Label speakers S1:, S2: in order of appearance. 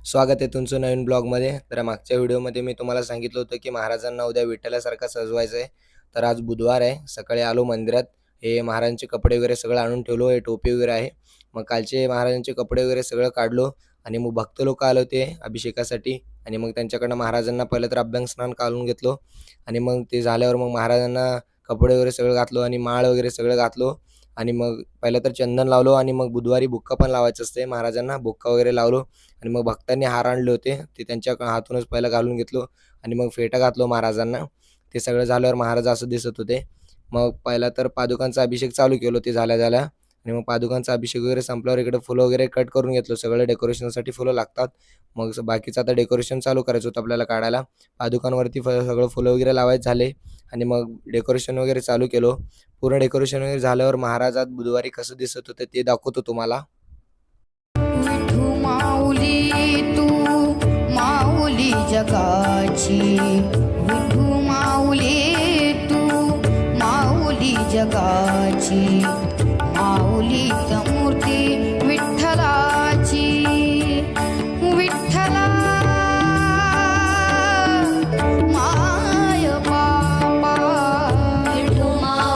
S1: स्वागत आहे तुमचं नवीन ब्लॉगमध्ये. तर मागच्या व्हिडिओमध्ये मी तुम्हाला सांगितलं होतं की महाराजांना उद्या विठ्ठलासारखा सजवायचं आहे. तर आज बुधवार आहे. सकाळी आलो मंदिरात. हे महाराजांचे कपडे वगैरे सगळं आणून ठेवलो. हे टोपी वगैरे आहे. मग कालचे महाराजांचे कपडे वगैरे सगळं काढलो आणि मग भक्त लोक आले होते अभिषेकासाठी आणि मग त्यांच्याकडनं महाराजांना पहिलं तर अभ्यंग स्नान घालून घेतलो आणि मग ते झाल्यावर मग महाराजांना कपडे वगैरे सगळं घातलो आणि माळ वगैरे सगळं घातलो आणि मग पहिलं तर चंदन लावलो आणि मग बुधवारी बुक्का पण लावायचं असते महाराजांना. बुक्का वगैरे लावलो आणि मग भक्तांनी हार आणले होते ते त्यांच्या हातूनच पहिला घालून घेतलो आणि मग फेटा घातलो महाराजांना. ते सगळं झाल्यावर महाराज असं दिसत होते. मग पहिला तर पादुकांचा अभिषेक चालू केलो ते झाल्या आणि मग पादुकांचा अभिषेक वगैरे संपल्यावर इकडे फुलं वगैरे कट करून घेतलो. सगळं डेकोरेशनसाठी फुलं लागतात. मग बाकीचं आता डेकोरेशन चालू करायचं होतं आपल्याला काढायला. पादुकांवरती सगळं फुलं वगैरे लावायचं झाले आणि मग डेकोरेशन वगैरे चालू केलो. पूर्ण डेकोरेशन वगैरे झाल्यावर महाराज आज बुधवारी कसं दिसत होते ते दाखवतो तुम्हाला.
S2: विठू माऊली तू माऊली जगाची, विठू माऊली तू माऊली जगाची.